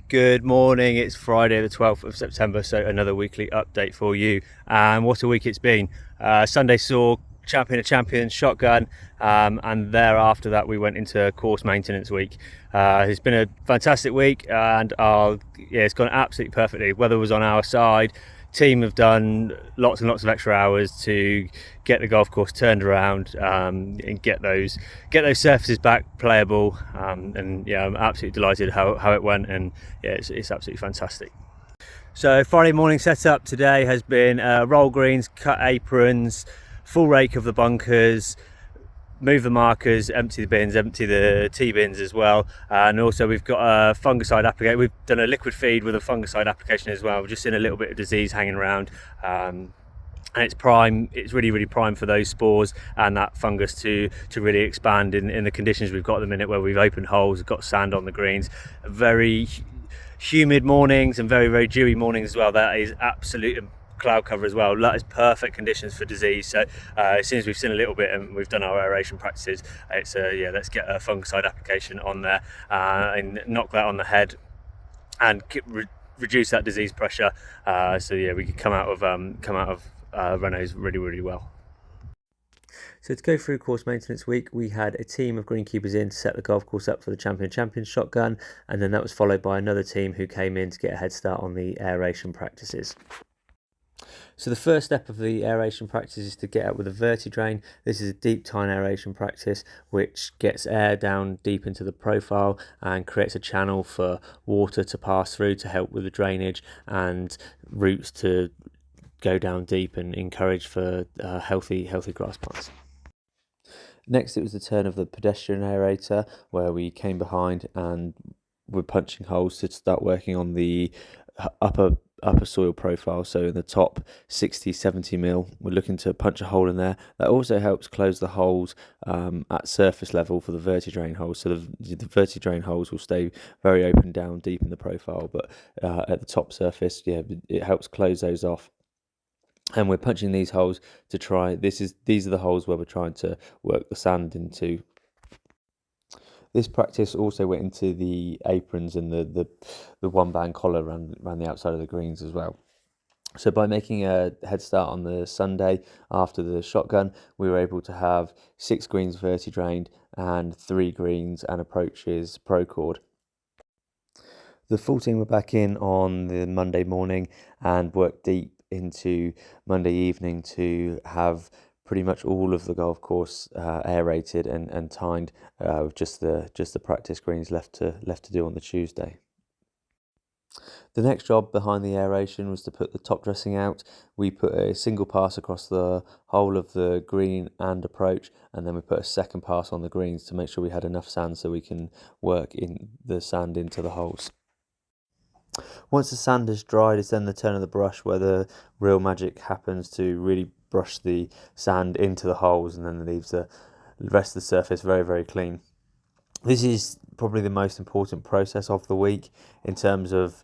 Good morning, it's Friday the 12th of September, so another weekly update for you. And what a week it's been. Sunday saw Champion of Champions, Shotgun, and thereafter that we went into course maintenance week. It's been a fantastic week, and it's gone absolutely perfectly. Weather was on our side. Team have done lots and lots of extra hours to get the golf course turned around and get those surfaces back playable, and yeah, I'm absolutely delighted how it went, and yeah, it's absolutely fantastic. So Friday morning setup today has been roll greens, cut aprons, full rake of the bunkers, move the markers, empty the bins, empty the tee bins as well, and also we've got a fungicide application. We've done a liquid feed with a fungicide application as well. We've just seen a little bit of disease hanging around, and it's prime. It's really prime for those spores and that fungus to really expand in the conditions we've got at the minute, where we've opened holes, got sand on the greens, very humid mornings and very dewy mornings as well. That is absolute cloud cover as well. That is perfect conditions for disease. So as soon as we've seen a little bit and we've done our aeration practices, it's let's get a fungicide application on there and knock that on the head and reduce that disease pressure. So yeah, we could come out of Renos really well. So to go through course maintenance week, we had a team of greenkeepers in to set the golf course up for the Champion of Champions Shotgun, and then that was followed by another team who came in to get a head start on the aeration practices. So the first step of the aeration practice is to get out with a vertidrain. This is a deep tine aeration practice which gets air down deep into the profile and creates a channel for water to pass through to help with the drainage and roots to go down deep and encourage for healthy grass plants. Next, it was the turn of the pedestrian aerator, where we came behind and were punching holes to start working on the upper soil profile. So in the top 60-70 mil, we're looking to punch a hole in there. That also helps close the holes at surface level for the vertidrain holes. So the vertidrain holes will stay very open down deep in the profile, but at the top surface, yeah, it helps close those off. And we're punching these holes to try. These are the holes where we're trying to work the sand into. This practice also went into the aprons and the one band collar around the outside of the greens as well. So by making a head start on the Sunday after the Shotgun, we were able to have 6 greens vertidrained and 3 greens and approaches Procord. The full team were back in on the Monday morning and worked deep into Monday evening to have pretty much all of the golf course aerated and tined, with just the practice greens left to do on the Tuesday. The next job behind the aeration was to put the top dressing out. We put a single pass across the whole of the green and approach, and then we put a second pass on the greens to make sure we had enough sand so we can work in the sand into the holes. Once the sand has dried, it's then the turn of the brush, where the real magic happens to really brush the sand into the holes, and then leaves the rest of the surface very clean. This is probably the most important process of the week in terms of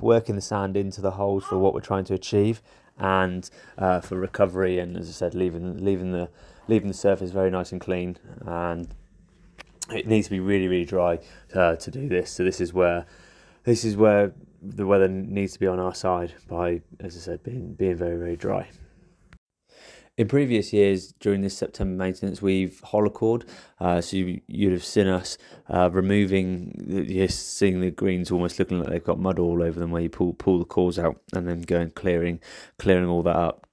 working the sand into the holes for what we're trying to achieve, and for recovery, and as I said, leaving the surface very nice and clean. And it needs to be really dry to do this. So this is where the weather needs to be on our side by, as I said, being very dry. In previous years, during this September maintenance, we've holocored. So you'd have seen us seeing the greens almost looking like they've got mud all over them, where you pull the cores out and then go and clearing all that up.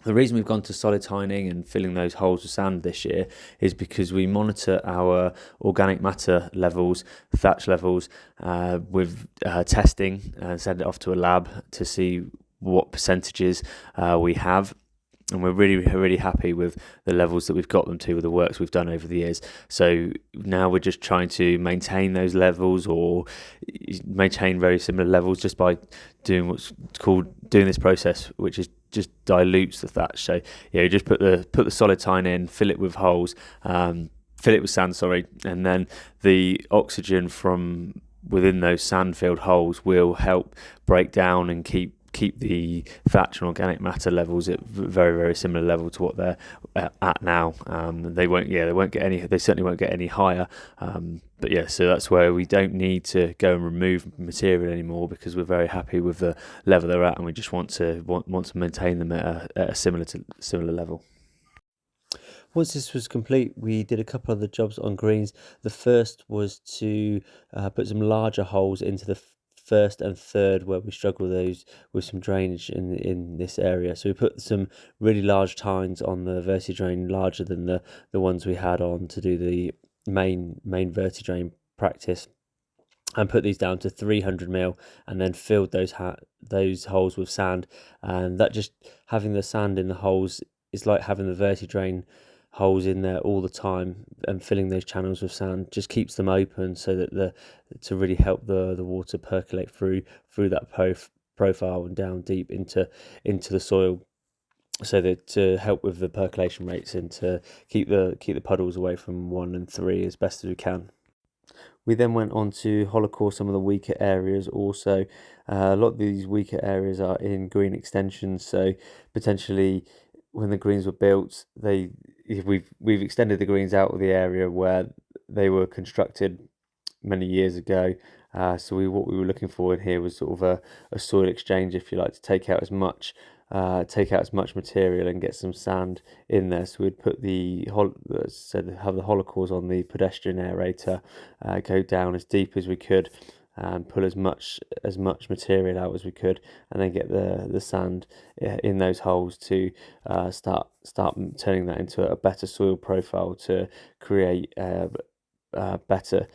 The reason we've gone to solid tining and filling those holes with sand this year is because we monitor our organic matter levels, thatch levels, with testing, and send it off to a lab to see what percentages we have. And we're really happy with the levels that we've got them to with the works we've done over the years. So now we're just trying to maintain those levels, or maintain very similar levels, just by doing what's called doing this process, which is just dilutes the thatch. So you just put the solid tine in, fill it with holes, fill it with sand, and then the oxygen from within those sand-filled holes will help break down and keep keep the thatch and organic matter levels at very, very similar level to what they're at now. They certainly won't get any higher. But yeah, so that's where we don't need to go and remove material anymore, because we're very happy with the level they're at, and we just want to maintain them at a similar level. Once this was complete, we did a couple of the jobs on greens. The first was to put some larger holes into the first and third, where we struggle with some drainage in this area. So we put some really large tines on the VertiDrain, larger than the ones we had on to do the main VertiDrain practice, and put these down to 300 mil, and then filled those holes with sand. And that, just having the sand in the holes, is like having the VertiDrain holes in there all the time, and filling those channels with sand just keeps them open, so that to really help the water percolate through that profile and down deep into the soil, so that to help with the percolation rates and to keep the puddles away from 1 and 3 as best as we can. We then went on to holocore some of the weaker areas also. A lot of these weaker areas are in green extensions, so potentially when the greens were built, we've extended the greens out of the area where they were constructed many years ago. So what we were looking for in here was sort of a soil exchange, if you like, to take out as much material and get some sand in there. So we'd put have the holocores on the pedestrian aerator, go down as deep as we could, and pull as much material out as we could, and then get the sand in those holes to start turning that into a better soil profile, to create better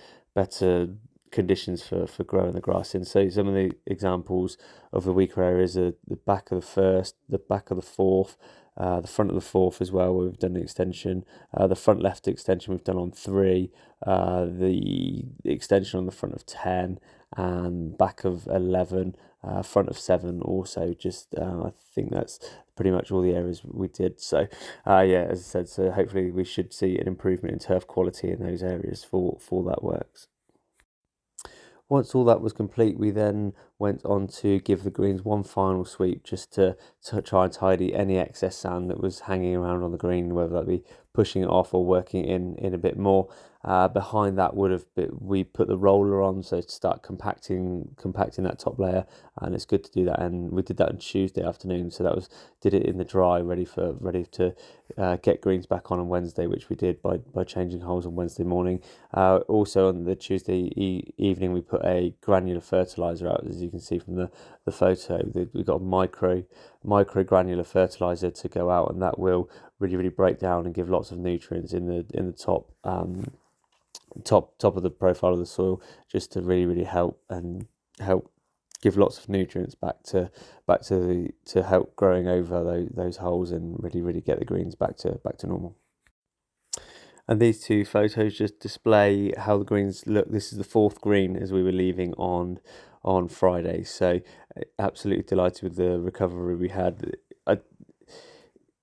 conditions for growing the grass in. So some of the examples of the weaker areas are the back of the first, the back of the fourth, the front of the fourth as well, where we've done the extension, the front left extension we've done on 3, the extension on the front of 10, and back of 11, front of 7 also. I think that's pretty much all the areas we did. So as I said, so hopefully we should see an improvement in turf quality in those areas for that works. Once all that was complete, we then went on to give the greens one final sweep, just to try and tidy any excess sand that was hanging around on the green, whether that be pushing it off or working in a bit more. Behind that we put the roller on, so to start compacting that top layer, and it's good to do that. And we did that on Tuesday afternoon, so did it in the dry, ready to get greens back on Wednesday, which we did by changing holes on Wednesday morning. Also on the Tuesday evening, we put a granular fertilizer out, as you can see from the photo. We've got a micro granular fertilizer to go out, and that will really break down and give lots of nutrients in the top of the profile of the soil, just to really help give lots of nutrients back to help growing over those holes, and really get the greens back to normal. And these two photos just display how the greens look. This is the 4th green as we were leaving on Friday. So absolutely delighted with the recovery we had.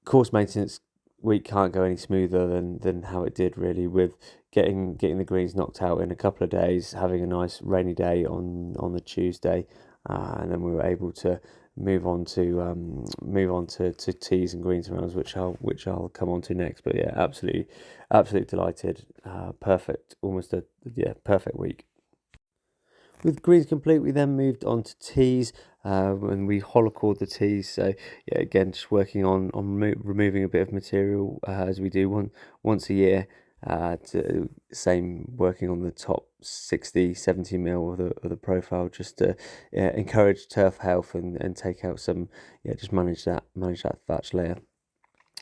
Course maintenance week can't go any smoother than how it did, really, with getting the greens knocked out in a couple of days, having a nice rainy day on the Tuesday, and then we were able to move on to tees and greens rounds, which I'll come on to next. But yeah, absolutely delighted. Perfect, perfect week. With greens complete, we then moved on to tees, and we holocored the tees. So yeah, again, just working on removing a bit of material, as we do once a year. Working on the top 60-70 mil of the profile, just to encourage turf health and take out some, just manage that thatch layer.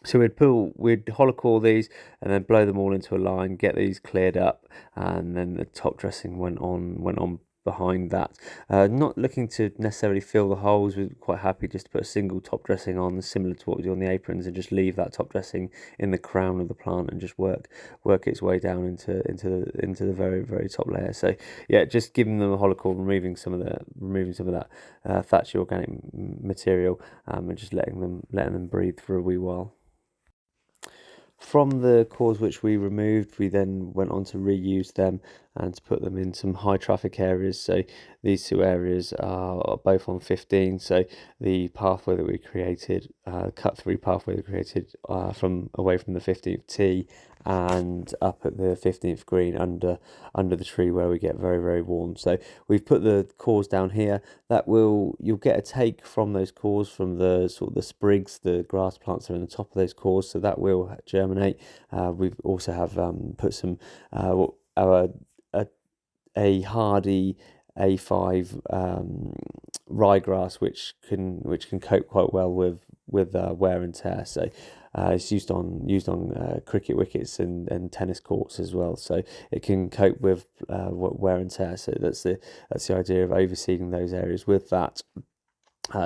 So we'd holocore these and then blow them all into a line, get these cleared up, and then the top dressing went on behind that. Not looking to necessarily fill the holes. We're quite happy just to put a single top dressing on, similar to what we do on the aprons, and just leave that top dressing in the crown of the plant, and just work its way down into the very, very top layer. So yeah, just giving them a holocore, removing some of that thatchy organic material, and just letting them breathe for a wee while. From the cores which we removed, we then went on to reuse them and to put them in some high traffic areas. So these two areas are both on 15. So the pathway that we created, cut through pathway that we created from away from the 15th tee and up at the 15th green under the tree where we get very, very warm. So we've put the cores down here. You'll get a take from those cores, from the sort of the sprigs, the grass plants are in the top of those cores, so that will germinate. We've also have put some a hardy A5 ryegrass, which can cope quite well with wear and tear. So it's used on cricket wickets and tennis courts as well. So it can cope with wear and tear. So that's the idea of overseeding those areas with that.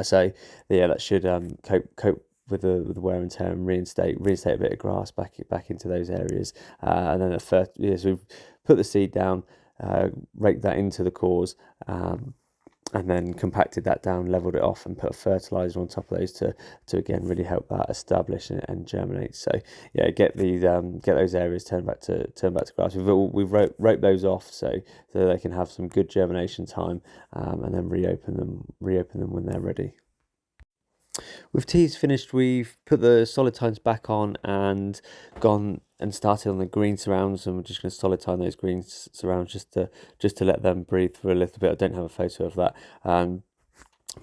So yeah, that should cope with the wear and tear and reinstate a bit of grass back into those areas. And then so we've put the seed down, raked that into the cores, and then compacted that down, leveled it off, and put a fertilizer on top of those to again really help that establish and germinate. So yeah, get those areas turned back to grass. We've roped those off so they can have some good germination time, and then reopen them when they're ready. With teas finished, we've put the solid tines back on and gone and started on the green surrounds, and we're just going to solid tine those green surrounds just to let them breathe for a little bit. I don't have a photo of that.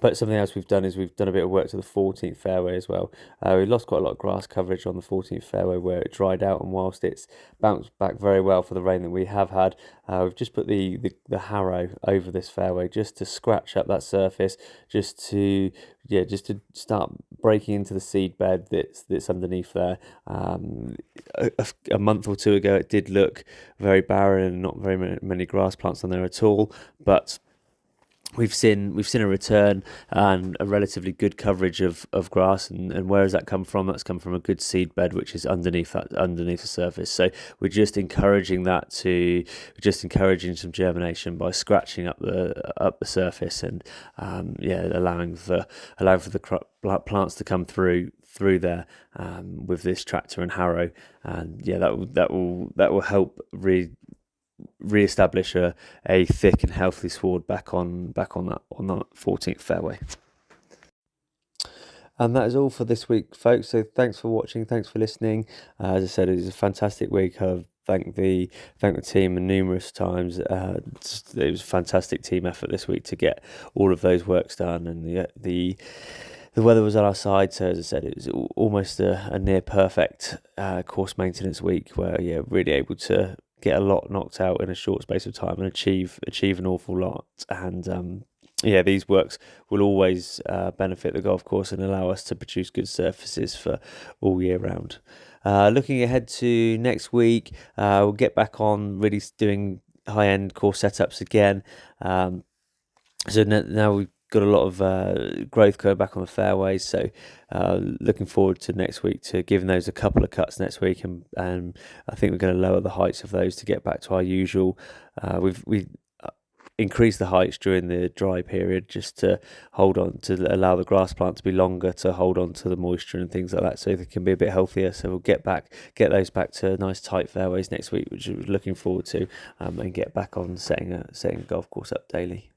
But something else we've done is we've done a bit of work to the 14th fairway as well. We lost quite a lot of grass coverage on the 14th fairway where it dried out, and whilst it's bounced back very well for the rain that we have had, we've just put the harrow over this fairway just to scratch up that surface, just to start breaking into the seed bed that's underneath there. A month or two ago, it did look very barren and not very many grass plants on there at all, but we've seen a return and a relatively good coverage of grass, and where has that come from? That's come from a good seed bed which is underneath the surface. So we're just encouraging some germination by scratching up the surface and allowing for the plants to come through there with this tractor and harrow, and that will help re-establish a thick and healthy sward back on that 14th fairway. And that is all for this week, folks. So thanks for watching, thanks for listening. As I said, it was a fantastic week. I've thanked the team numerous times. It was a fantastic team effort this week to get all of those works done, and the weather was on our side, so as I said, it was almost a near perfect course maintenance week where really able to get a lot knocked out in a short space of time and achieve an awful lot. And these works will always benefit the golf course and allow us to produce good surfaces for all year round. Looking ahead to next week, we'll get back on really doing high-end course setups again. So now we've got a lot of growth going back on the fairways, so looking forward to next week, to giving those a couple of cuts next week, and I think we're going to lower the heights of those to get back to our usual. We've increased the heights during the dry period just to hold on, to allow the grass plant to be longer, to hold on to the moisture and things like that, so they can be a bit healthier. So we'll get those back to nice tight fairways next week, which we're looking forward to, and get back on setting a golf course up daily.